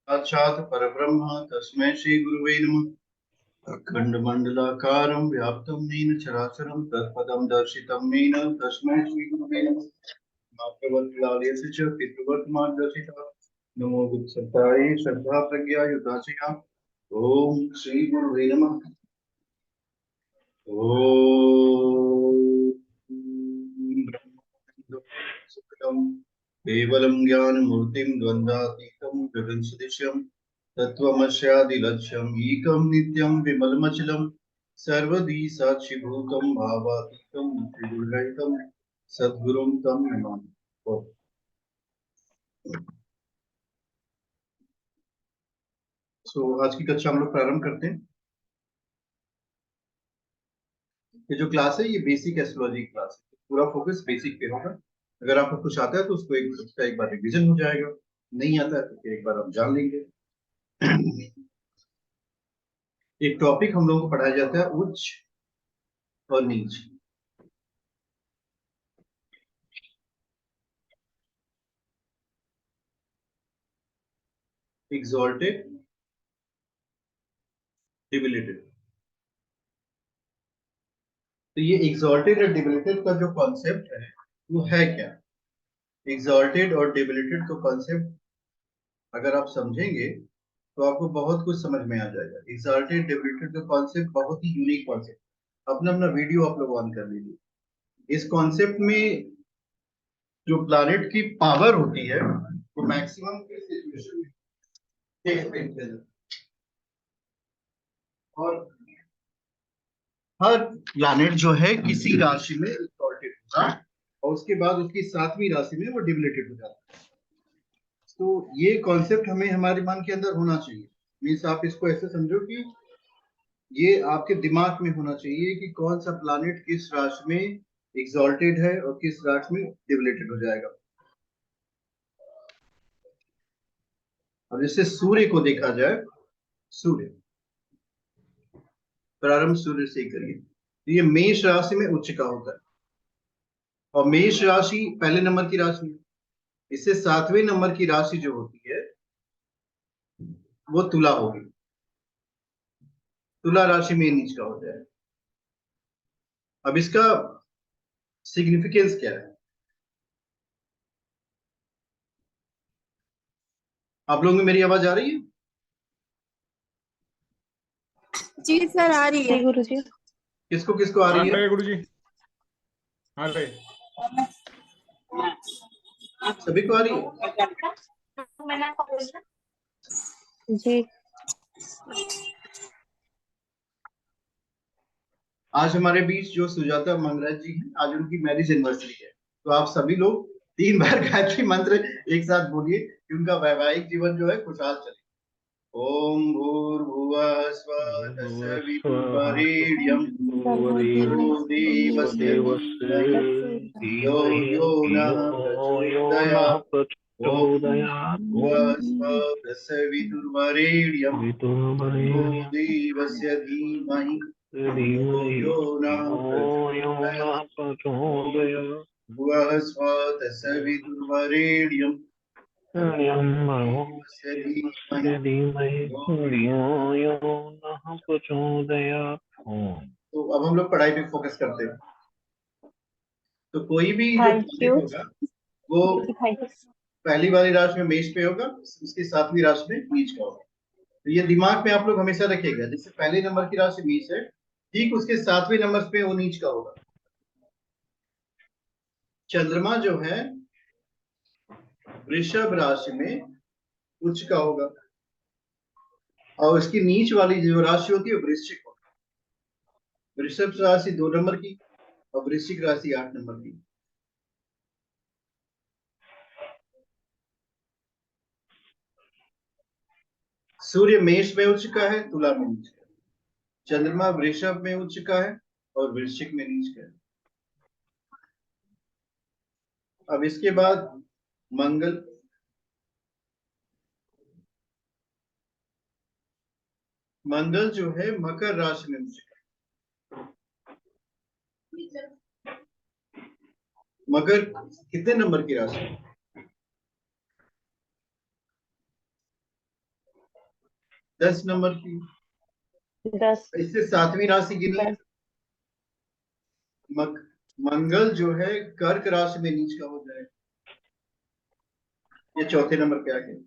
साक्षात् परब्रह्म तस्मै श्री गुरुवे नमः। अखण्डमण्डलाकारं व्याप्तं येन चराचरं तत्पदं दर्शितं येन तस्मै श्री गुरुवे नमः। मातृवत्कलालयस्य च पितृवर्तमानदर्शिता नमो बुद्धसत्तायै श्रद्धा प्रज्ञा युताचिया। ओम श्री गुरुवे नमः। ओम ब्रह्मानन्दं सुखदं केवलं ज्ञानमूर्तिं द्वन्द्वातीतं गगनसदृशं तत्त्वमस्यादिलक्ष्यम् एकं नित्यं विमलमचलं सर्वधी साक्षिभूतं भावातीतं त्रिगुणरहितं सद्गुरुं तं नमामि। आज की कक्षा हम लोग प्रारंभ करते हैं। ये जो क्लास है ये बेसिक एस्ट्रोलॉजी क्लास है, पूरा फोकस बेसिक पे होगा। अगर आपको कुछ आता है तो उसको उसका एक बार रिवीजन हो जाएगा, नहीं आता है तो फिर एक बार आप जान लेंगे। एक टॉपिक हम लोगों को पढ़ाया जाता है उच्च और नीच। एग्जॉल्टेड, डिविलेटेड। तो ये एक्सॉल्टेड और डिबिलिटेड का जो कॉन्सेप्ट है वो है क्या? एक्सॉल्टेड और डिबिलिटेड का कॉन्सेप्ट अगर आप समझेंगे तो आपको बहुत कुछ समझ में आ जाएगा। एक्सॉल्टेड डिबिलिटेड का कॉन्सेप्ट बहुत ही यूनिक कॉन्सेप्ट, अपना अपना वीडियो आप लोग ऑन कर लीजिए। इस कॉन्सेप्ट में जो प्लैनेट की पावर होती है वो मैक्सिमम किस सिचुएशन में एक्सपेक्ट किया जाता है, और हर प्लैनेट जो है किसी राशि में एक्सॉल्टेड होगा और उसके बाद उसकी 7वीं राशि में वो डिबिलिटेड हो जाता है। तो ये कॉन्सेप्ट हमें हमारे मन के अंदर होना चाहिए। मीन्स आप इसको ऐसे समझो कि ये आपके दिमाग में होना चाहिए कि कौन सा प्लैनेट किस राशि में एक्सॉल्टेड है और किस राशि में डिबिलिटेड हो जाएगा। अब जैसे सूर्य को देखा जाए, सूर्य, प्रारंभ सूर्य से ही करिए, तो ये मेष राशि में उच्च का होता है और मेष राशि पहले नंबर की राशि है। इससे 7वें नंबर की राशि जो होती है वो तुला होगी। तुला राशि में नीच का हो जाए। अब इसका सिग्निफिकेंस क्या है? आप लोगों में मेरी आवाज आ रही है? जी सर आ रही है गुरु जी। किसको किसको आ रही है? गुरु जी आ रहे। सभी को आ रही है? जी। आज हमारे बीच जो सुजाता मंगराज जी हैं, आज उनकी मैरिज एनिवर्सरी है। तो आप सभी लोग 3 बार गायत्री मंत्र एक साथ बोलिए कि उनका वैवाहिक जीवन जो है खुशहाल चले। ओम भूर्भुवः स्वः तत्सवितुर्वरेण्यं भर्गो देवस्य धीमहि यो यो नः प्रचोदयात्। ओम भूर्भुवः स्वः तत्सवितुर्वरेण्यं भर्गो देवस्य धीमहि यो यो नः प्रचोदयात्। भुवः स्वः तत्सवितुर्वरेण्यं तो अब हम लोग पढ़ाई पे फोकस करते हैं। तो कोई भी जो थैंक यू। प्लैनेट होगा वो पहली वाली राशि में मेष पे होगा, उसकी 7वीं राशि में नीच का होगा। तो ये दिमाग में आप लोग हमेशा रखिएगा, जैसे पहले नंबर की राशि मेष है, ठीक उसके 7वें नंबर पे वो नीच का होगा। चंद्रमा जो है वृषभ राशि में उच्च का होगा और उसकी नीच वाली जो राशि होती है वो वृश्चिक होगी। वृषभ राशि 2 नंबर की और वृश्चिक राशि 8 नंबर की। सूर्य मेष में उच्च का है, तुला में नीच का है। चंद्रमा वृषभ में उच्च का है और वृश्चिक में नीच का है। अब इसके बाद मंगल, मंगल जो है मकर राशि में उच्च का है। मकर कितने नंबर की राशि है? 10 नंबर की। 10। इससे 7वीं राशि गिनी। मंगल जो है कर्क राशि में नीच का हो जाए, ये चौथे नंबर पे आ गया।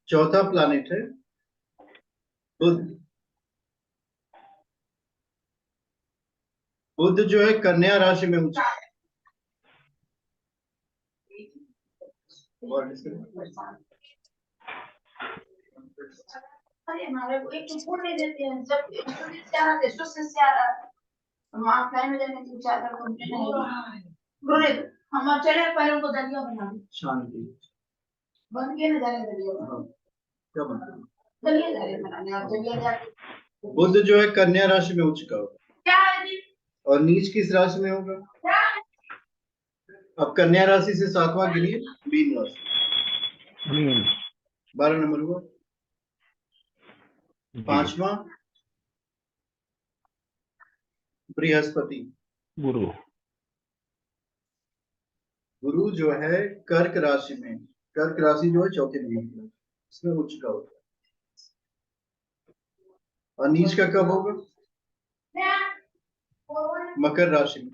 चौथा प्लैनेट है बुध। बुध जो है कन्या राशि में उच्च है। अरे हमारे को एक तो छोड़ नहीं देते हैं जब स्टूडेंट से आ रहा है स्टूडेंट से आ रहा है हम ऑफलाइन में जाने की चाहता कंप्लीट नहीं गुरुदेव हम चले पहले उनको दलिया बना दो शांति बन के न जाने दलिया क्या बनता दलिया जा रहे बनाने आप दलिया जाके बुध जो है कन्या राशि में उच्च का होगा। क्या है जी और नीच किस राशि में होगा? अब कन्या राशि से 7वां गिनिए, मीन राशि 12 नंबर हुआ। 5वां बृहस्पति। गुरु गुरु जो है कर्क राशि में, कर्क राशि जो है चौथे नंबर की, इसमें उच्च का होता है। और नीच का कब होगा? मकर राशि में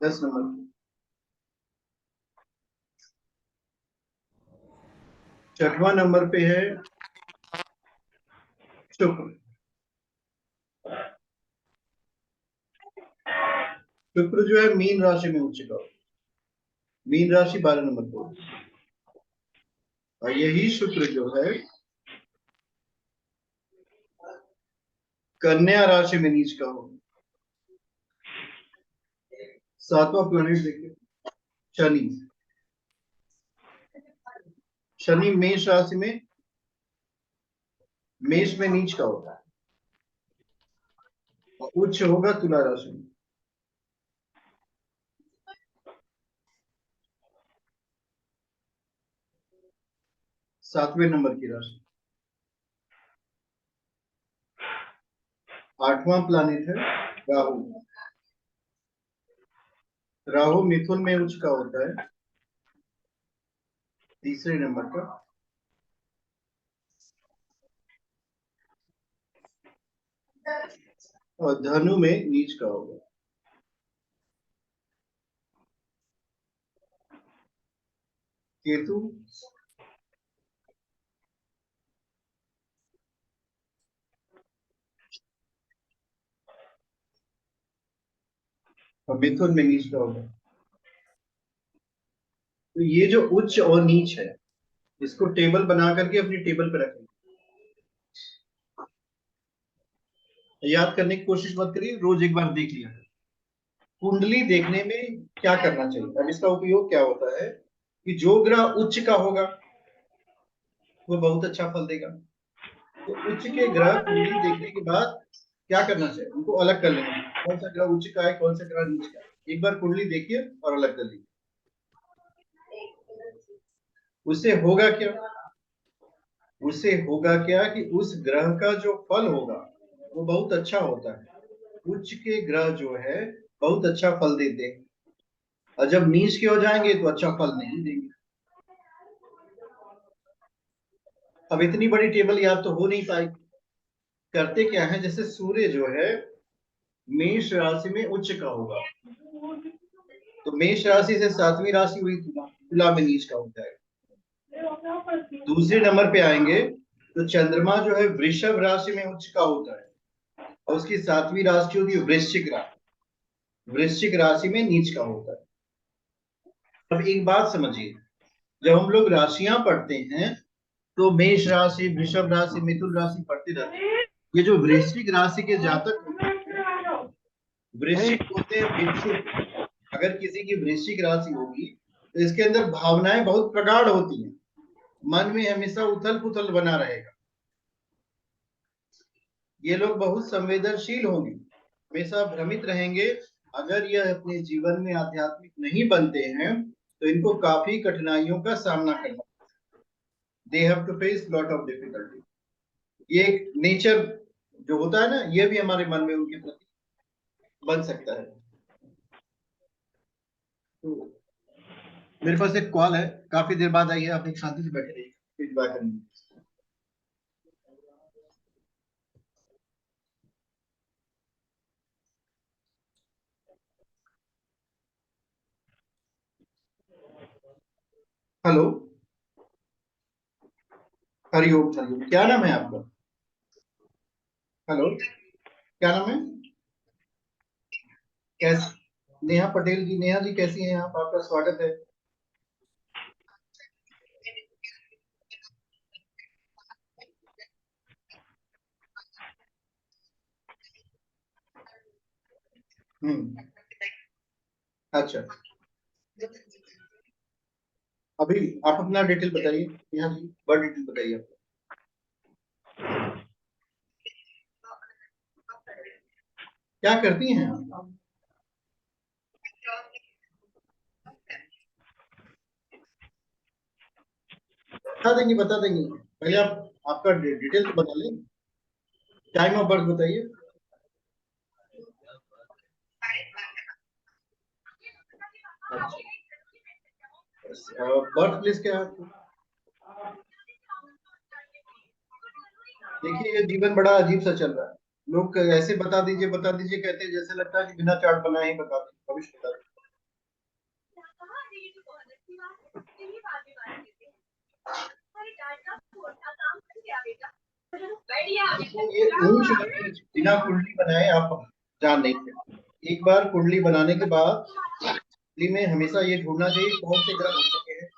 10 नंबर। छठवां नंबर पे है शुक्र। शुक्र जो है मीन राशि में उच्च का, मीन राशि 12 नंबर पे, और यही शुक्र जो है कन्या राशि में नीच का हो। सातवां प्लैनेट देखिए शनि। शनि मेष राशि में, मेष में नीच का होता है और उच्च होगा तुला राशि में। सातवें नंबर की राशि। आठवां प्लैनेट है राहु। राहु मिथुन में उच्च का होता है, तीसरे नंबर का। और धनु में नीच का होगा। केतु और मिथुन में नीच का होगा। तो ये जो उच्च और नीच है, इसको टेबल बना करके अपनी टेबल पे रखें। याद करने की कोशिश मत करिए, रोज एक बार देख लिया। कुंडली देखने में क्या करना चाहिए, अब इसका उपयोग क्या होता है कि जो ग्रह उच्च का होगा वो बहुत अच्छा फल देगा। तो उच्च के ग्रह कुंडली देखने के बाद क्या करना चाहिए, उनको अलग कर लेना चाहिए, कौन सा ग्रह उच्च का है, कौन सा ग्रह नीच का है। एक बार कुंडली देखिए और अलग कर लीजिए। उससे होगा क्या, उससे होगा क्या कि उस ग्रह का जो फल होगा वो बहुत अच्छा होता है। उच्च के ग्रह जो है बहुत अच्छा फल देते हैं, और जब नीच के हो जाएंगे तो अच्छा फल नहीं देंगे। अब इतनी बड़ी टेबल याद तो हो नहीं पाएगी। करते क्या है, जैसे सूर्य जो है मेष राशि में उच्च का होगा, तो मेष राशि से सातवीं राशि हुई तुला, तुला में नीच का होता है। दूसरे नंबर पे आएंगे तो चंद्रमा जो है वृषभ राशि में उच्च का होता है, और उसकी सातवीं राशि होती है वृश्चिक राशि, वृश्चिक राशि में नीच का होता है। अब एक बात समझिए, जब हम लोग राशियां पढ़ते हैं तो मेष राशि, वृषभ राशि, मिथुन राशि पढ़ते रहते हैं। ये जो वृश्चिक राशि के जातक होते हैं, वृश्चिक होते हैं भिक्षुक। अगर किसी की वृश्चिक राशि होगी तो इसके अंदर भावनाएं बहुत प्रगाढ़ होती हैं, मन में हमेशा उथल पुथल बना रहेगा। ये लोग बहुत संवेदनशील होंगे, हमेशा भ्रमित रहेंगे। अगर यह अपने जीवन में आध्यात्मिक नहीं बनते हैं तो इनको काफी कठिनाइयों का सामना करना, they have to face lot of difficulty. ये एक नेचर जो होता है ना, ये भी हमारे मन में उनके प्रति बन सकता है। तो मेरे पास एक कॉल है, काफी देर बाद आई है, आप एक शांति से बैठे रहिए, फीडबैक करेंगे। हेलो, हरिओम हरिओम, क्या नाम है आपका? हेलो, क्या नाम है? कैसे? नेहा पटेल जी, नेहा जी कैसी हैं आप? आपका स्वागत है। अच्छा, अभी आप अपना डिटेल बताइए नेहा जी, बर्थ डिटेल बताइए आप। क्या करती हैं आप? बता देंगे, बता देंगे, पहले आप आपका डिटेल तो बता लें। टाइम ऑफ बर्थ बताइए। बर्थ प्लेस क्या है आपको? देखिए ये जीवन बड़ा अजीब सा चल रहा है। लोग ऐसे बता दीजिए कहते हैं, जैसे लगता है कि बिना चार्ट बनाए ही बता दें, भविष्य बता दें। देखो ये ऊंच और नीच बिना कुंडली बनाए आप जान नहीं सकते। एक बार कुंडली बनाने के बाद कुंडली में हमेशा ये ढूंढना चाहिए कौन से ग्रह उच्च के हैं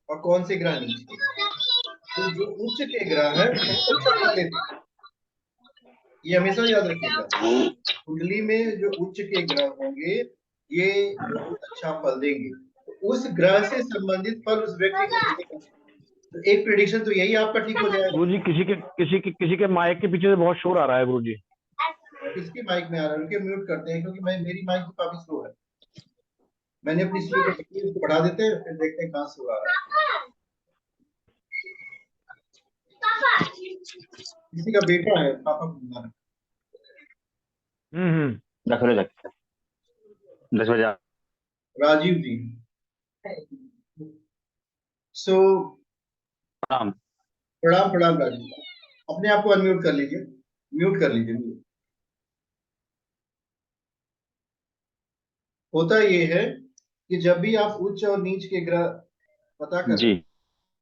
और कौन से ग्रह नीच के हैं। तो जो उच्च के ग्रह है बहुत अच्छा फल देते हैं, ये हमेशा याद रखिएगा। कुंडली में जो उच्च के ग्रह होंगे ये बहुत अच्छा फल देंगे, तो उस ग्रह से संबंधित फल उस व्यक्ति को मिलेगा। तो एक प्रिडिक्शन तो यही आपका ठीक हो जाएगा। गुरु जी किसी के माइक के पीछे से बहुत शोर आ रहा है गुरु जी। किसकी माइक में आ रहा है, उनके म्यूट करते हैं, क्योंकि मेरी माइक तो काफी स्लो है। मैंने अपनी स्लो को रखी है, उसको बढ़ा देते हैं, फिर देखते हैं कहाँ से आ रहा है। किसी का बेटा है, पापा को बुला रहा रख लो रख 10 बजे है। राजीव जी। सो प्रणाम। प्रणाम प्रणाम राजीव। अपने आप को अनम्यूट कर लीजिए, म्यूट कर लीजिए mute। होता ये है कि जब भी आप उच्च और नीच के ग्रह पता करें जी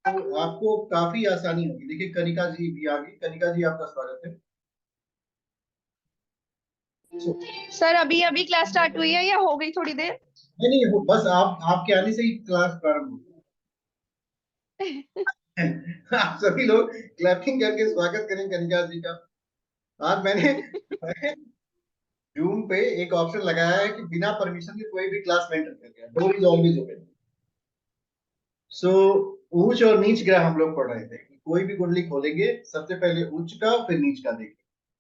तो आपको काफी आसानी होगी। देखिए कनिका जी भी आ गई। कनिका जी आपका स्वागत है। सर अभी अभी क्लास स्टार्ट हुई है या हो गई थोड़ी देर? नहीं बस आपके आने से ही क्लास प्रारंभ हो गई। आप सभी लोग क्लैपिंग करके स्वागत करें कनिका जी का। आज मैंने जूम पे एक ऑप्शन लगाया है कि बिना परमिशन के कोई भी क्लास में एंटर कर गया, डोर इज ऑलवेज ओपन। सो उच्च और नीच ग्रह हम लोग पढ़ रहे थे कि कोई भी कुंडली खोलेंगे सबसे पहले उच्च का फिर नीच का देंगे।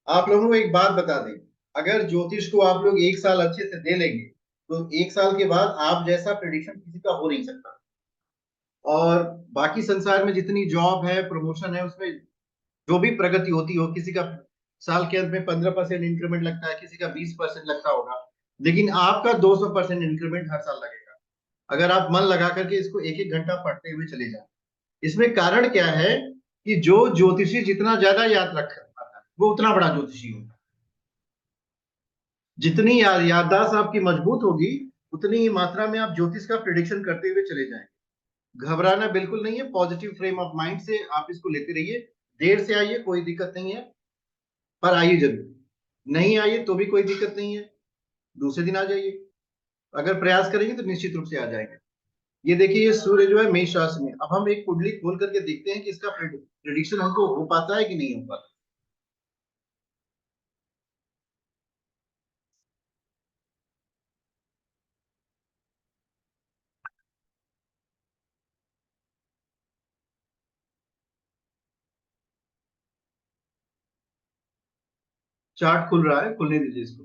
आप लोगों को एक बात बता दें, अगर ज्योतिष को आप लोग एक साल अच्छे से दे लेंगे तो एक साल के बाद आप जैसा प्रिडिक्शन किसी का हो नहीं सकता। और बाकी संसार में जितनी जॉब है, प्रमोशन है, उसमें जो भी प्रगति होती हो, किसी का साल के अंत में 15% इंक्रीमेंट लगता है, किसी का 20% लगता होगा, लेकिन आपका 200% इंक्रीमेंट हर साल लगेगा अगर आप मन लगा करके इसको एक एक घंटा पढ़ते हुए चले जाए। इसमें कारण क्या है कि जो ज्योतिषी जितना ज्यादा याद रख पाता है वो उतना बड़ा ज्योतिषी होता है। जितनी याददाश्त आपकी मजबूत होगी उतनी ही मात्रा में आप ज्योतिष का प्रिडिक्शन करते हुए चले जाएंगे। घबराना बिल्कुल नहीं है, पॉजिटिव फ्रेम ऑफ माइंड से आप इसको लेते रहिए। देर से आइए कोई दिक्कत नहीं है, पर आइए जरूर। नहीं आइए तो भी कोई दिक्कत नहीं है, दूसरे दिन आ जाइए। अगर प्रयास करेंगे तो निश्चित रूप से आ जाएंगे। ये देखिए ये सूर्य जो है मेष राशि में। अब हम एक कुंडली खोल करके देखते हैं कि इसका प्रेडिक्शन हमको हो पाता है कि नहीं हो पाता। चार्ट खुल रहा है, खुलने दीजिए इसको।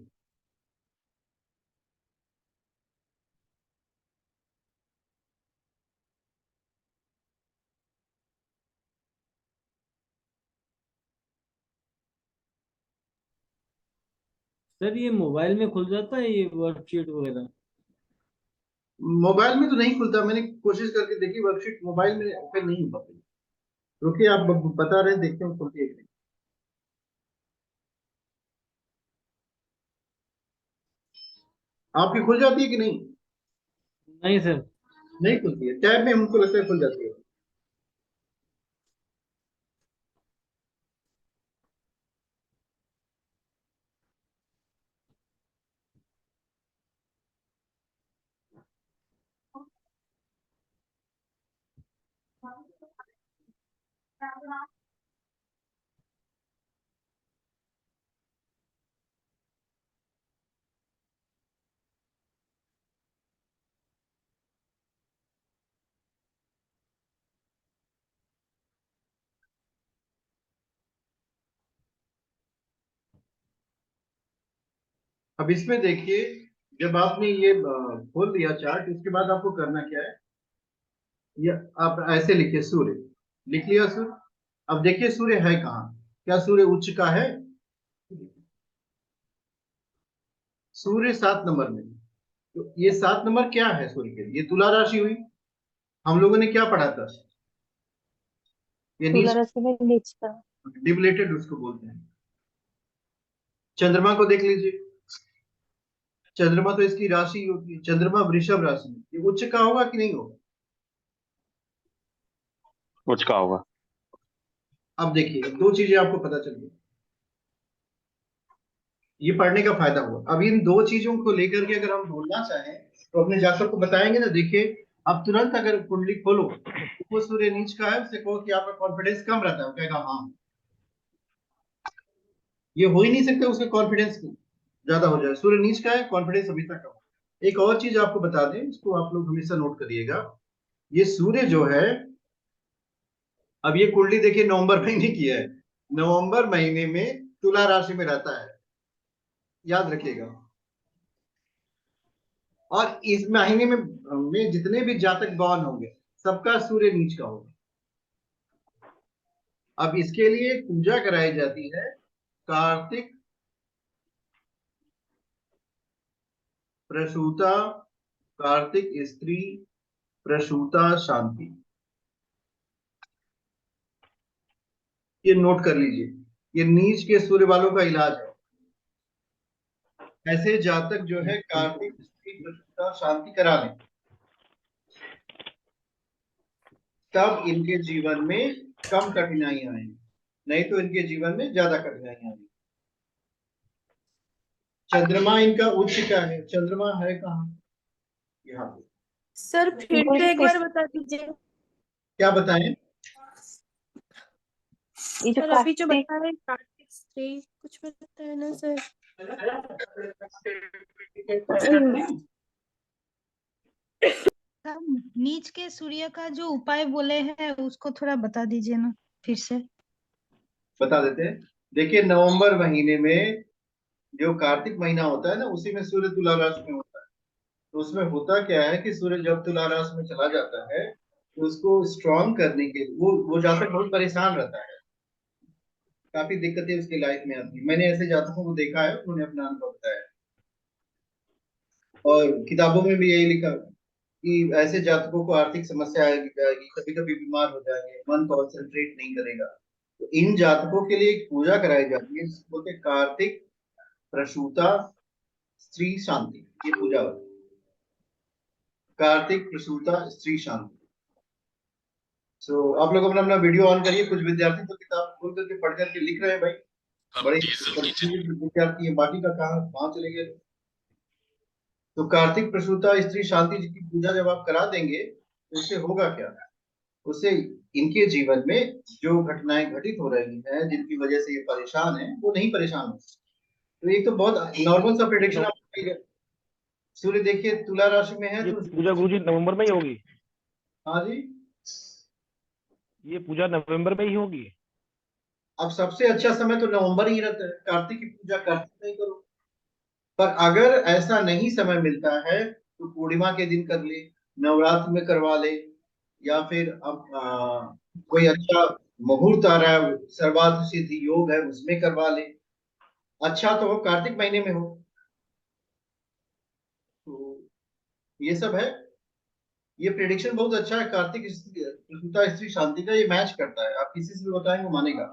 सर ये मोबाइल में खुल जाता है ये वर्कशीट वगैरह? मोबाइल में तो नहीं खुलता, मैंने कोशिश करके देखी, वर्कशीट मोबाइल में ओपन नहीं हो पाती। रुकिए आप बता रहे हैं, देखते हैं खुलती है कि नहीं। आपकी खुल जाती है कि नहीं? नहीं सर। नहीं खुलती है, टैब में हमको लगता है खुल जाती है। अब इसमें देखिए, जब आपने ये खोल दिया चार्ट, उसके बाद आपको करना क्या है, ये आप ऐसे लिखिए सूर्य, लिख लिया सूर्य। अब देखिए सूर्य है कहाँ, क्या सूर्य उच्च का है? सूर्य 7 नंबर में। तो ये 7 नंबर क्या है सूर्य के लिए? ये तुला राशि हुई। हम लोगों ने क्या पढ़ा था? ये तुला नीच राशि में नीच का। डिवलेटेड उसको बोलते हैं। चंद्रमा को देख लीजिए, चंद्रमा तो इसकी राशि होती है, चंद्रमा वृषभ राशि में, ये उच्च का होगा कि नहीं होगा? कुछ का होगा। अब देखिए, दो चीजें आपको पता चल गई, ये पढ़ने का फायदा हुआ। अब इन दो चीजों को लेकर के अगर हम बोलना चाहें तो अपने जातक को बताएंगे ना। देखिए, अब तुरंत अगर कुंडली खोलो तो वो सूर्य नीच का है, उससे कहो कि आपका कॉन्फिडेंस कम रहता है, वो कहेगा हाँ। ये हो ही नहीं सकता उसका कॉन्फिडेंस ज्यादा हो जाए। सूर्य नीच का है, कॉन्फिडेंस अभी तक कम। एक और चीज आपको बता दें, इसको आप लोग हमेशा नोट करिएगा, ये सूर्य जो है, अब ये कुंडली देखिए नवंबर महीने की है, नवंबर महीने में तुला राशि में रहता है, याद रखिएगा। और इस महीने में जितने भी जातक बॉर्न होंगे सबका सूर्य नीच का होगा। अब इसके लिए पूजा कराई जाती है कार्तिक प्रसूता, कार्तिक स्त्री प्रसूता शांति, ये नोट कर लीजिए, ये नीच के सूर्य वालों का इलाज है। ऐसे जातक जो है कार्तिक स्त्री प्रसूता शांति करा लें, तब इनके जीवन में कम कठिनाइयां आएंगी, नहीं तो इनके जीवन में ज्यादा कठिनाइयां आएंगी। चंद्रमा इनका उच्च का है, चंद्रमा है कहाँ? यहाँ पे। सर फिर से एक बार बता दीजिए। क्या बताएं? ये जो सर अभी जो कार्तिक बता रहे हैं कार्तिक स्त्री कुछ बताया ना सर। नीच के सूर्य का जो उपाय बोले हैं उसको थोड़ा बता दीजिए ना फिर से। बता देते हैं। देखिए, नवंबर महीने में जो कार्तिक महीना होता है ना, उसी में सूर्य तुला राशि में होता है। तो उसमें होता क्या है कि सूर्य जब तुला राशि में चला जाता है तो उसको स्ट्रांग करने के वो जातक बहुत परेशान रहता है, काफी दिक्कतें उसकी लाइफ में आती है। मैंने ऐसे जातकों को देखा है, उन्होंने अपना अनुभव बताया, और किताबों में भी यही लिखा कि ऐसे जातकों को आर्थिक समस्या आएगी, कभी कभी बीमार हो जाएंगे, मन कॉन्सेंट्रेट नहीं करेगा। तो इन जातकों के लिए एक पूजा कराई जाती है जिसको बोलते हैं कार्तिक प्रसूता स्त्री शांति, ये पूजा होती है, कार्तिक प्रसूता स्त्री शांति। आप लोग अपना अपना वीडियो ऑन करिए। कुछ विद्यार्थी तो किताब खोल करके पढ़ करके लिख रहे हैं भाई, बड़े विद्यार्थी है, बाकी का कहाँ चले गए? तो कार्तिक प्रसूता स्त्री शांति जी की पूजा जब आप करा देंगे तो उससे होगा क्या? उससे इनके जीवन में जो घटनाएं घटित हो रही हैं, जिनकी वजह से ये परेशान है, वो नहीं परेशान हो। तो ये तो बहुत नॉर्मल सा प्रेडिक्शन आप। सूर्य देखिए तुला राशि में है, ये तो पूजा गुरुजी नवंबर में ही होगी? हाँ जी, ये पूजा नवंबर में ही होगी। अब सबसे अच्छा समय तो नवंबर ही रहता है, कार्तिक की पूजा कार्तिक में ही करो। पर अगर ऐसा नहीं समय मिलता है तो पूर्णिमा के दिन कर ले, नवरात्र में करवा ले, या फिर अब कोई अच्छा मुहूर्त आ रहा है, सर्वार्थ सिद्धि योग है, उसमें करवा ले। अच्छा तो हो कार्तिक महीने में हो। तो ये सब है, ये प्रेडिक्शन बहुत अच्छा है। कार्तिक प्रसूता स्त्री शांति का ये मैच करता है, आप किसी से भी बताएंगे वो मानेगा।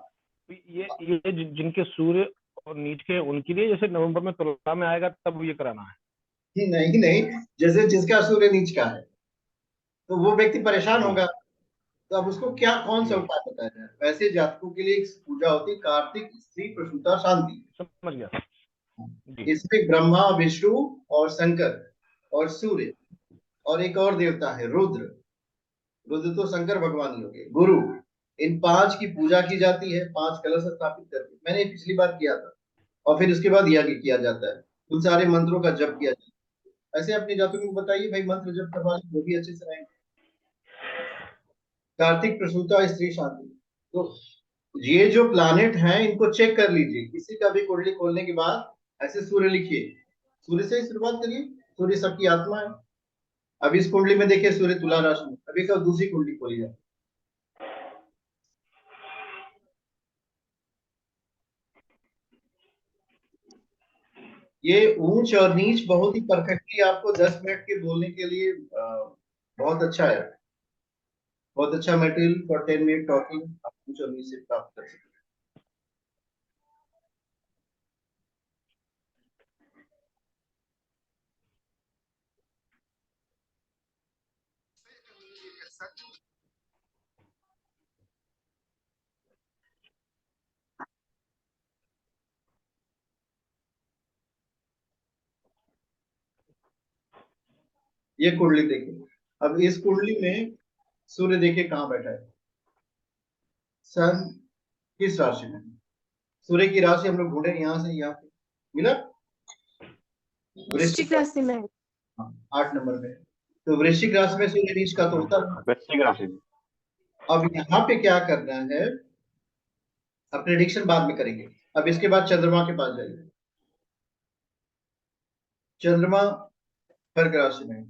ये जिनके सूर्य और नीच के, उनके लिए जैसे नवंबर में तुला में आएगा तब ये कराना है? नहीं नहीं, जैसे जिसका सूर्य नीच का है तो वो व्यक्ति परेशान होगा, तो अब उसको क्या कौन सा उपाय बताया जाए? वैसे जातकों के लिए एक पूजा होती है कार्तिक स्त्री प्रसूता शांति। समझ गया जी। इसमें ब्रह्मा विष्णु और शंकर और सूर्य और एक और देवता है रुद्र, रुद्र तो शंकर भगवान ही हो गए, गुरु, इन पांच की पूजा की जाती है, पांच कलश स्थापित करके। मैंने पिछली बार किया था। और फिर उसके बाद यज्ञ किया जाता है, उन सारे मंत्रों का जप किया जाता है। ऐसे अपने जातकों को बताइए भाई, मंत्र जप करवा लें वो भी अच्छे से रहेंगे। कार्तिक प्रसूता स्त्री शांति। तो ये जो प्लानेट हैं इनको चेक कर लीजिए, किसी का भी कुंडली खोलने के बाद ऐसे सूर्य लिखिए, सूर्य से ही शुरुआत करिए, सूर्य सबकी आत्मा है। अब इस कुंडली में देखिए सूर्य तुला राशि में, अभी कल दूसरी कुंडली खोली जाए। ये ऊंच और नीच बहुत ही परफेक्टली आपको 10 मिनट के बोलने के लिए बहुत अच्छा है, बहुत अच्छा मटेरियल फॉर 10 मिनट टॉकिंग आप ऊंच और नीच से प्राप्त कर सकते हैं। ये कुंडली देखिए। अब इस कुंडली में सूर्य देखिए कहाँ बैठा है। सन किस राशि में? सूर्य की राशि हम लोग ढूंढे यहाँ से यहाँ पे मिला। वृश्चिक राशि में है। हाँ, 8 नंबर में। तो वृश्चिक राशि में सूर्य नीच का तो होता है। वृश्चिक राशि में। अब यहाँ पे क्या करना है, अब प्रेडिक्शन बाद में करेंगे। अब इसके बाद चंद्रमा के पास जाइए। चंद्रमा कर्क राशि में है।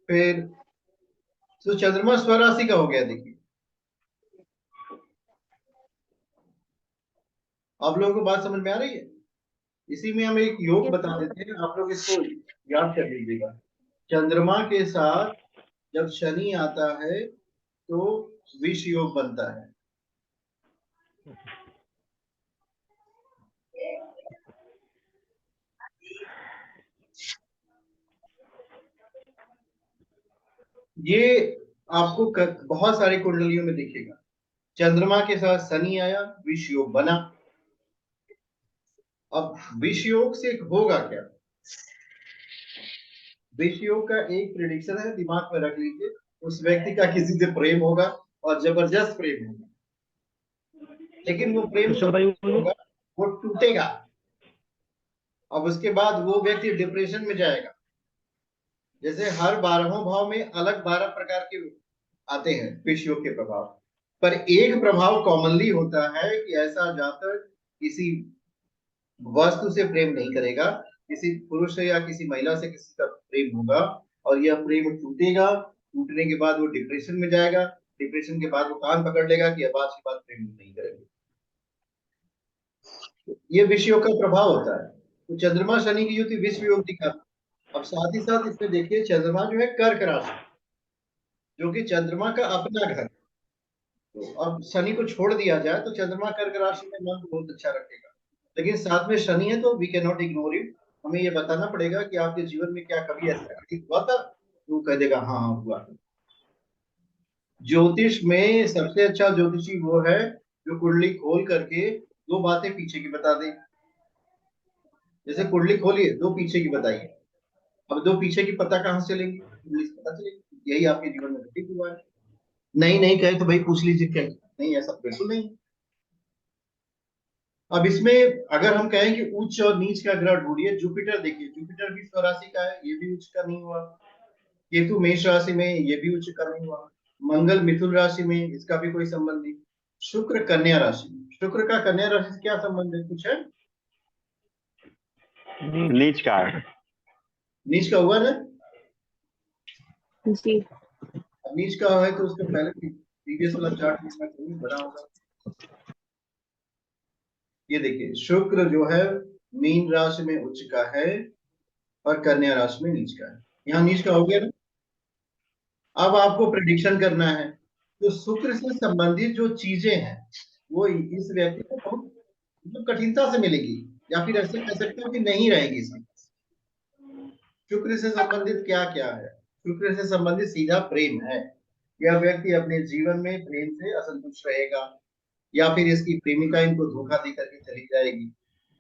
फिर तो चंद्रमा स्वराशि का हो गया। देखिए आप लोगों को बात समझ में आ रही है? इसी में हम एक योग बता देते हैं, आप लोग इसको याद कर लीजिएगा। चंद्रमा के साथ जब शनि आता है तो विष योग बनता है। ये आपको बहुत सारी कुंडलियों में दिखेगा। चंद्रमा के साथ शनि आया, विष योग बना। अब विष योग से होगा क्या? विष योग का एक प्रेडिक्शन है, दिमाग में रख लीजिए। उस व्यक्ति का किसी से प्रेम होगा और जबरदस्त प्रेम होगा, लेकिन वो प्रेम होगा, वो टूटेगा। अब उसके बाद वो व्यक्ति डिप्रेशन में जाएगा। जैसे हर 12वां भाव में अलग 12 प्रकार के आते हैं विष योग के प्रभाव, पर एक प्रभाव कॉमनली होता है कि ऐसा जातक किसी वस्तु से प्रेम नहीं करेगा, किसी पुरुष से या किसी महिला से किसी का प्रेम होगा और यह प्रेम टूटेगा। टूटने के बाद वो डिप्रेशन में जाएगा। डिप्रेशन के बाद वो कान पकड़ लेगा कि अब आज के बाद प्रेम नहीं करेंगे। ये विष योग का प्रभाव होता है। तो चंद्रमा शनि की युति विष योग दिखा। अब साथ ही साथ इसमें देखिए चंद्रमा जो है कर्क राशि, जो कि चंद्रमा का अपना घर। तो अब शनि को छोड़ दिया जाए तो चंद्रमा कर्क राशि में मन बहुत अच्छा रखेगा, लेकिन साथ में शनि है तो we can not ignore it. हमें ये बताना पड़ेगा कि आपके जीवन में क्या कभी ऐसा घटित हुआ था? तो कह देगा हाँ हाँ हुआ। ज्योतिष में सबसे अच्छा ज्योतिषी वो है जो कुंडली खोल करके दो बातें पीछे की बता दे। जैसे कुंडली खोलिए, दो पीछे की बताइए। अब दो पीछे की पता कहाँ से लेंगे? कुंडली से पता चलेगी। यही आपके जीवन में घटित हुआ है। नहीं कहे तो भाई पूछ लीजिए क्या? नहीं, ऐसा बिल्कुल नहीं। अब इसमें अगर हम कहें कि उच्च और नीच का ग्रह ढूंढिए, जुपिटर देखिए, जुपिटर भी स्वराशि का है, ये भी उच्च का नहीं हुआ। केतु मेष राशि में, ये भी उच्च का नहीं हुआ। मंगल मिथुन राशि में, इसका भी कोई संबंध नहीं। शुक्र कन्या राशि में, शुक्र का कन्या राशि से क्या संबंध है? कुछ है? नीच का है। नीच का हुआ ना? जी। नीच का है तो उसके पहले प्रीवियस वाला चार्ट में बना होगा। ये देखिए शुक्र जो है मीन राशि में उच्च का है और कन्या राशि में नीच का है। यहाँ नीच का हो गया ना। अब आपको प्रेडिक्शन करना है तो शुक्र से संबंधित जो चीजें हैं वो इस व्यक्ति को बहुत मतलब कठिनता से मिलेगी, या फिर ऐसे कह सकते हो कि नहीं रहेगी इसमें। शुक्र से संबंधित क्या क्या है? शुक्र से संबंधित सीधा प्रेम है। यह व्यक्ति अपने जीवन में प्रेम से असंतुष्ट रहेगा, या फिर इसकी प्रेमिका इनको धोखा दे करके चली जाएगी,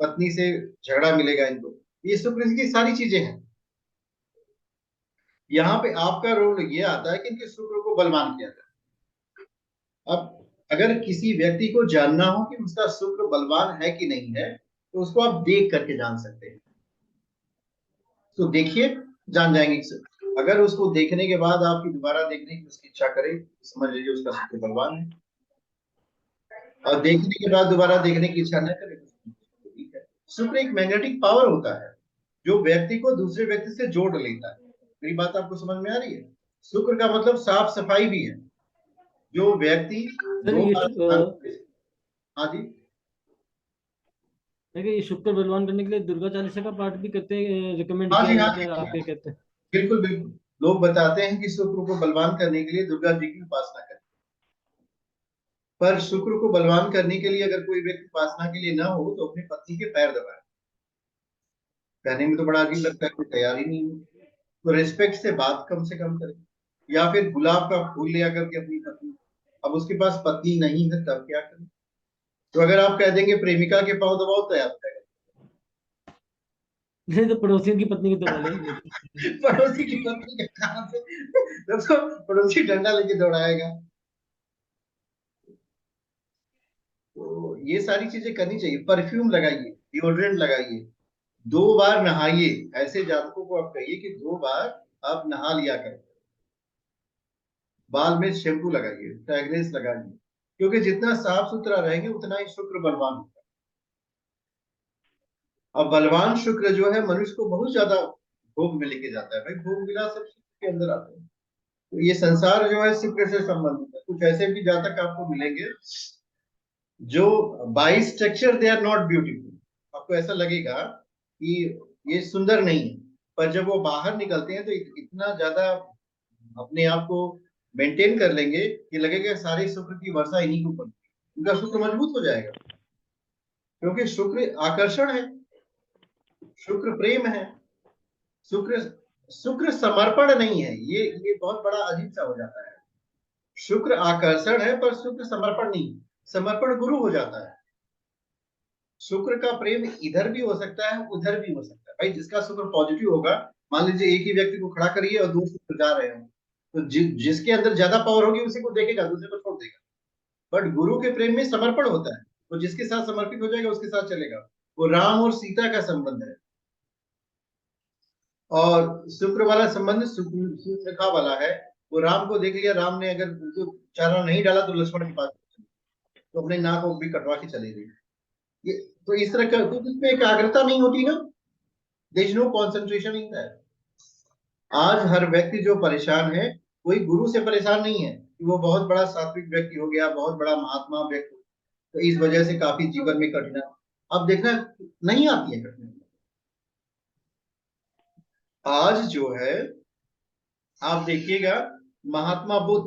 पत्नी से झगड़ा मिलेगा इनको। ये शुक्र की सारी चीजें हैं। यहाँ पे आपका रोल ये आता है कि इनके शुक्र को बलवान किया जाए। अब अगर किसी व्यक्ति को जानना हो कि उसका शुक्र बलवान है कि नहीं है, तो उसको आप देख करके जान सकते हैं। तो देखिए, जान जाएंगे। अगर उसको देखने के बाद आपकी दोबारा देखने की उसकी इच्छा करे, तो समझ लीजिए उसका शुक्र बलवान है। और देखने के बाद दोबारा देखने की इच्छा न करे तो ठीक है। शुक्र एक मैग्नेटिक पावर होता है जो व्यक्ति को दूसरे व्यक्ति से जोड़ लेता है। मेरी बात आपको समझ में आ रही है? शुक्र का मतलब साफ सफाई भी है। जो व्यक्ति हाँ जी, देखिए ये शुक्र बलवान करने के लिए दुर्गा चालीसा का पाठ भी करते हैं, रिकमेंड हाँ किया जी, हाँ जाता है। जी, आप क्या कहते हैं? बिल्कुल बिल्कुल। लोग बताते हैं कि शुक्र को बलवान करने के लिए दुर्गा जी की उपासना करें। पर शुक्र को बलवान करने के लिए अगर कोई व्यक्ति उपासना के लिए ना हो तो अपनी पत्नी के पैर दबाए। कहने में तो बड़ा अजीब लगता है, कोई तैयार ही नहीं हो तो रिस्पेक्ट से बात कम से कम करें। या फिर गुलाब का फूल लिया करके अपनी पत्नी, अब उसके पास पत्नी नहीं है तब क्या करें? तो अगर आप कह देंगे प्रेमिका के पाँव दबाओ तो याद करेगा। नहीं तो पड़ोसियों की पत्नी की दबा लेंगे। पड़ोसी की पत्नी के कहाँ से, तब तो पड़ोसी डंडा लेके दौड़ाएगा। तो ये सारी चीजें करनी चाहिए। परफ्यूम लगाइए, डिओड्रेंट लगाइए, 2 बार नहाइए। ऐसे जातकों को आप कहिए कि 2 बार आप नहा लिया करें। बाल में शैम्पू लगाइए, फ्रेग्रेंस लगाइए, क्योंकि जितना साफ सुथरा रहेंगे उतना ही शुक्र बलवान होगा। अब बलवान शुक्र जो है मनुष्य को बहुत ज्यादा भोग में लेके जाता है। भाई भोग विलास सब शुक्र के अंदर आते हैं। तो ये संसार जो है शुक्र से संबंधित है। कुछ ऐसे भी जातक आपको मिलेंगे जो by structure they are not beautiful, आपको ऐसा लगेगा कि ये सुंदर नहीं है, पर जब वो बाहर निकलते हैं तो इतना ज्यादा अपने आप को मेंटेन कर लेंगे कि लगेगा सारे शुक्र की वर्षा इन्हीं के ऊपर, उनका शुक्र मजबूत हो जाएगा। क्योंकि शुक्र आकर्षण है, शुक्र प्रेम है, शुक्र शुक्र समर्पण नहीं है। ये बहुत बड़ा अजीब सा हो जाता है। शुक्र आकर्षण है पर शुक्र समर्पण नहीं। समर्पण गुरु हो जाता है। शुक्र का प्रेम इधर भी हो सकता है, उधर भी हो सकता है। भाई जिसका शुक्र पॉजिटिव होगा, मान लीजिए एक ही व्यक्ति को खड़ा करिए और 2 शुक्र जा रहे हो, तो जिसके अंदर ज्यादा पावर होगी उसी को देखेगा, दूसरे को छोड़ देगा। बट गुरु के प्रेम में समर्पण होता है, तो जिसके साथ समर्पित हो जाएगा उसके साथ चलेगा। वो राम और सीता का संबंध है। और शुक्र वाला संबंध रेखा वाला है। वो राम को देख लिया, राम ने अगर उनको चारा नहीं डाला तो लक्ष्मण के पास तो अपने नाक को भी कटवा के चले गए। ये तो इस तरह का, तो इसमें एकाग्रता नहीं होती ना, there is no concentration in that. आज हर व्यक्ति जो परेशान है, कोई गुरु से परेशान नहीं है कि वो बहुत बड़ा सात्विक व्यक्ति हो गया, बहुत बड़ा महात्मा व्यक्ति, तो इस वजह से काफी जीवन में कठिनाई। अब देखना नहीं आती है कठिनाई। आज जो है आप देखिएगा, महात्मा बुद्ध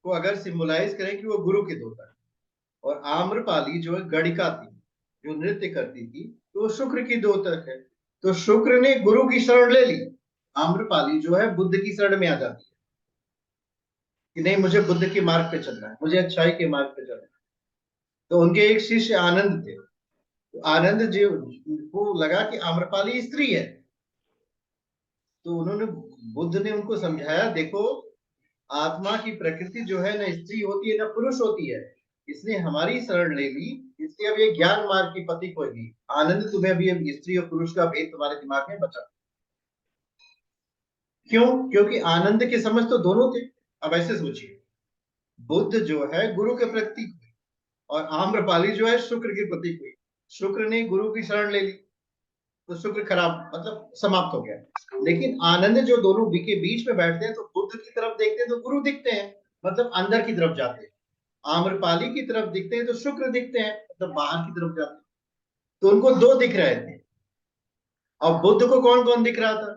को अगर सिंबलाइज करें कि वो गुरु के दूत है, और आम्रपाली जो है गणिका थी, जो नृत्य करती थी, तो वो शुक्र की द्योतक है। तो शुक्र ने गुरु की शरण ले ली, आम्रपाली जो है बुद्ध की शरण में आ जाती है कि नहीं मुझे बुद्ध के मार्ग पे चलना है, मुझे अच्छाई के मार्ग पे चलना है। तो उनके एक शिष्य आनंद थे, तो आनंद जी को लगा कि आम्रपाली स्त्री है, तो उन्होंने, बुद्ध ने उनको समझाया, देखो आत्मा की प्रकृति जो है ना स्त्री होती है ना पुरुष होती है, इसने हमारी शरण ले ली, इसलिए अब ये ज्ञान मार्ग की पथिक होगी। आनंद तुम्हें अभी स्त्री और पुरुष का भेद तुम्हारे दिमाग में बचा। क्यों? क्योंकि आनंद के समझ तो दोनों थे। अब ऐसे सोचिए, बुद्ध जो है गुरु के प्रतीक हुए और आम्रपाली जो है शुक्र के प्रतीक हुई। शुक्र ने गुरु की शरण ले ली तो शुक्र खराब मतलब समाप्त हो गया। लेकिन आनंद जो दोनों के बीच में बैठते हैं, तो बुद्ध की तरफ देखते हैं तो गुरु दिखते हैं, मतलब अंदर की तरफ जाते हैं। आम्रपाली की तरफ दिखते हैं तो शुक्र दिखते हैं, मतलब बाहर की तरफ जाते हैं। तो उनको दो दिख रहे थे। अब बुद्ध को कौन कौन दिख रहा था?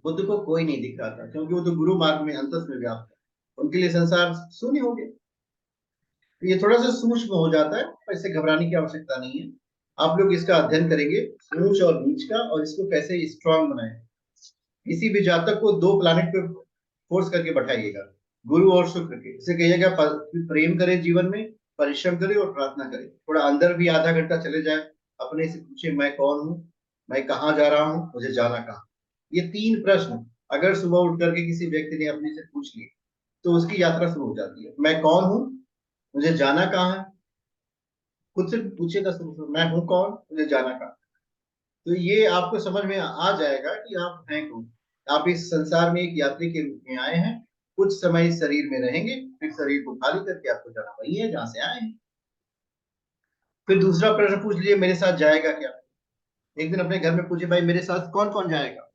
बुद्ध को कोई नहीं दिख रहा था, क्योंकि वो तो गुरु मार्ग में अंतस में व्याप्त है। उनके लिए संसार शून्य हो गया। तो ये थोड़ा सा सूक्ष्म हो जाता है, पर इससे घबराने की आवश्यकता नहीं है। आप लोग इसका अध्ययन करेंगे, ऊंच और नीच का, और इसको कैसे स्ट्रांग बनाए। किसी भी जातक को 2 प्लैनेट पे फोर्स करके बैठाइएगा, गुरु और शुक्र के। इसे कहिएगा प्रेम करे, जीवन में परिश्रम करे और प्रार्थना करे। थोड़ा अंदर भी आधा घंटा चले जाए, अपने से पूछे मैं कौन हूँ, मैं कहाँ जा रहा हूँ, मुझे जाना कहाँ। ये 3 प्रश्न अगर सुबह उठ करके किसी व्यक्ति ने अपने से पूछ लिए, तो उसकी यात्रा शुरू हो जाती है। मैं कौन हूँ, मुझे जाना कहाँ है, खुद से पूछेगा शुरू, मैं हूँ कौन, मुझे जाना कहाँ। तो ये आपको समझ में आ जाएगा कि आप हैं कौन। आप इस संसार में एक यात्री के रूप में आए हैं, कुछ समय इस शरीर में रहेंगे, फिर शरीर को खाली करके आपको जाना वही है जहां से आए हैं। फिर दूसरा प्रश्न पूछ लीजिए, मेरे साथ जाएगा क्या? एक दिन अपने घर में पूछे, भाई मेरे साथ कौन कौन जाएगा?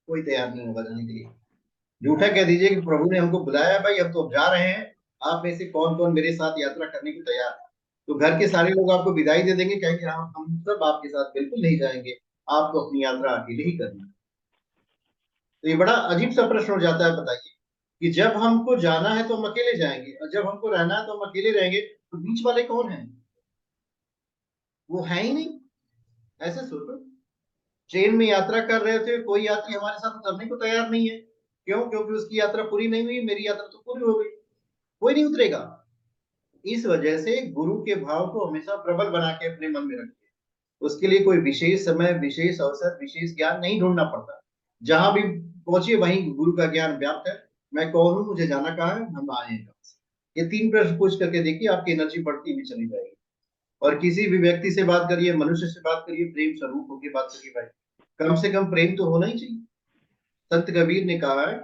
कोई तैयार नहीं होगा जाने के लिए। झूठा कह दीजिए कि प्रभु ने हमको बुलाया, भाई अब तो अब जा रहे हैं, आप में से कौन कौन मेरे साथ यात्रा करने को तैयार है? तो घर के सारे लोग आपको विदाई दे देंगे, कहेंगे हम सब आपके साथ बिल्कुल नहीं जाएंगे, आपको अपनी यात्रा अकेले ही करनी है। तो ये बड़ा अजीब सा प्रश्न हो जाता है। बताइए कि जब हमको जाना है तो हम अकेले जाएंगे, और जब हमको रहना है तो हम अकेले रहेंगे, तो बीच वाले कौन हैं? वो है ही नहीं। ऐसे सोचो, ट्रेन में यात्रा कर रहे थे, कोई यात्री हमारे साथ उतरने को तैयार नहीं है, क्यों? क्योंकि उसकी यात्रा पूरी नहीं हुई, मेरी यात्रा तो पूरी हो गई, कोई नहीं उतरेगा। इस वजह से गुरु के भाव को हमेशा प्रबल बना के अपने मन में रखिए। उसके लिए कोई विशेष समय, विशेष अवसर, विशेष ज्ञान नहीं ढूंढना पड़ता। जहां भी पहुंचिए वहीं गुरु का ज्ञान व्याप्त है। मैं कौन हूं, मुझे जाना कहाँ है, हम आए हैं कहाँ से। ये 3 प्रश्न पूछ करके देखिए, आपकी एनर्जी बढ़ती हुई चली जाएगी। और किसी भी व्यक्ति से बात करिए, मनुष्य से बात करिए, प्रेम स्वरूप होकर बात करिए भाई। कम से कम प्रेम तो होना ही चाहिए। संत कबीर ने कहा है,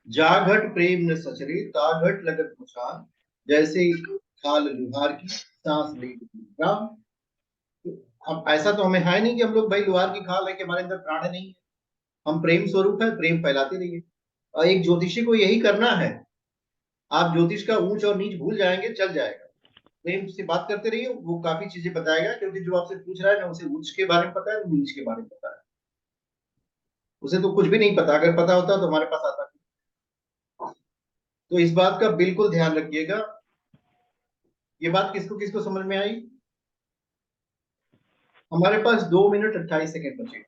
जाघट प्रेम न सचरे ताघट लगत मुछान, जैसे खाल लुहार की सांस ले राम। अब ऐसा तो हमें है नहीं कि हम लोग भाई लुहार की खाल है कि हमारे अंदर प्राण नहीं है। हम प्रेम स्वरूप है, प्रेम फैलाते रहिए। और एक ज्योतिषी को यही करना है। आप ज्योतिष का ऊंच और नीच भूल जाएंगे, चल जाएगा। प्रेम से बात करते रहिए, वो काफी चीजें बताएगा। क्योंकि जो आपसे पूछ रहा है ना, उसे ऊंच के बारे में पता है, नीच के बारे में पता है। उसे तो कुछ भी नहीं पता। अगर पता होता तो हमारे पास आता। तो इस बात का बिल्कुल ध्यान रखिएगा। ये बात किसको किसको समझ में आई? हमारे पास 2 मिनट 28 सेकंड बचे।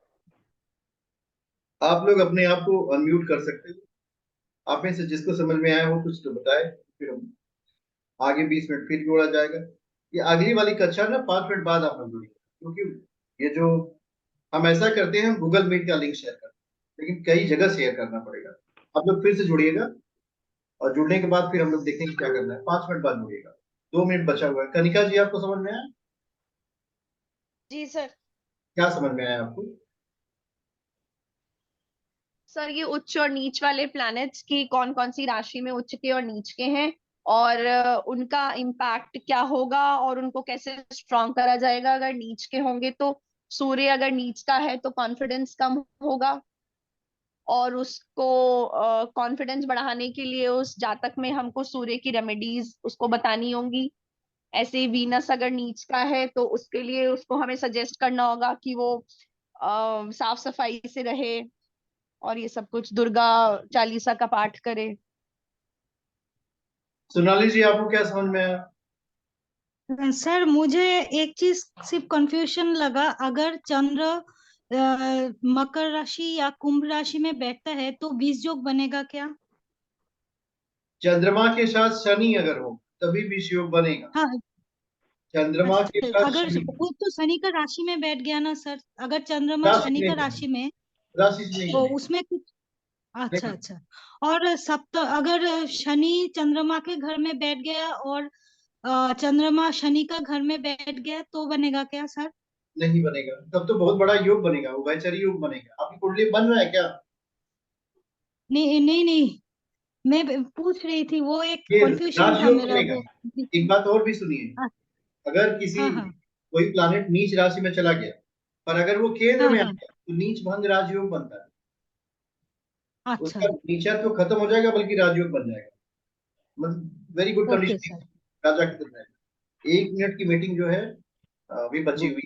आप लोग अपने आप को अनम्यूट कर सकते हो। आप में से जिसको समझ में आया वो कुछ तो बताए, फिर हम आगे 20 मिनट फिर जोड़ा जाएगा। ये अगली वाली कक्षा ना 5 मिनट बाद आप लोग जुड़िए। क्योंकि ये जो हम ऐसा करते हैं, हम गूगल मीट का लिंक शेयर करते हैं, लेकिन कई जगह शेयर करना पड़ेगा। आप लोग फिर से जुड़िएगा, और जुड़ने के बाद फिर हम लोग देखेंगे क्या करना है। 5 मिनट बाद जुड़िएगा। 2 मिनट बचा हुआ है। कनिका जी, आपको समझ में आया? जी सर। क्या समझ में आया आपको? सर ये उच्च और नीच वाले प्लैनेट्स की कौन कौन सी राशि में उच्च के और नीच के हैं, और उनका इम्पैक्ट क्या होगा, और उनको कैसे स्ट्रॉन्ग करा जाएगा। अगर नीच के होंगे तो सूर्य अगर नीच का है तो कॉन्फिडेंस कम होगा, और उसको कॉन्फिडेंस बढ़ाने के लिए उस जातक में हमको सूर्य की रेमेडीज उसको बतानी होंगी। ऐसे ही वीनस अगर नीच का है तो उसके लिए उसको हमें सजेस्ट करना होगा कि वो साफ सफाई से रहे, और ये सब कुछ दुर्गा चालीसा का पाठ करे। सोनाली जी, आपको क्या समझ में आया? सर मुझे एक चीज सिर्फ कंफ्यूजन लगा, अगर चंद्र मकर राशि या कुंभ राशि में बैठता है तो 20 योग बनेगा क्या? चंद्रमा के साथ शनि अगर हो तभी विष योग बनेगा। हाँ। चंद्रमा के अच्छा, साथ अगर शनि वो तो शनि का राशि में बैठ गया ना सर, अगर चंद्रमा राशि शनि नहीं का बनेगा, राशि में, राशि से नहीं तो बनेगा। उसमें कुछ। अच्छा देखो, अच्छा। और अगर शनि चंद्रमा के घर में बैठ गया और चंद्रमा शनि का घर में बैठ गया तो बनेगा क्या सर? नहीं बनेगा। तब तो बहुत बड़ा योग बनेगा, उभयचरी योग बनेगा। आपकी कुंडली बन रहा है क्या? नहीं नहीं नहीं, मैं पूछ रही थी, वो एक ये कंफ्यूजन था राजयोग मेरा बनेगा। वो। एक बात और भी सुनिए। हाँ अगर किसी हाँ हाँ कोई प्लानेट नीच राशि में चला गया, पर अगर वो केंद्र हाँ में आ हाँ। गया तो नीच भंग राजयोग बनता है। अच्छा। उसका नीचत्व खत्म हो जाएगा, बल्कि राजयोग बन जाएगा। मतलब very good okay condition, sir. राजा की तरह। 1 मिनट की मीटिंग जो है अभी बची हुई है।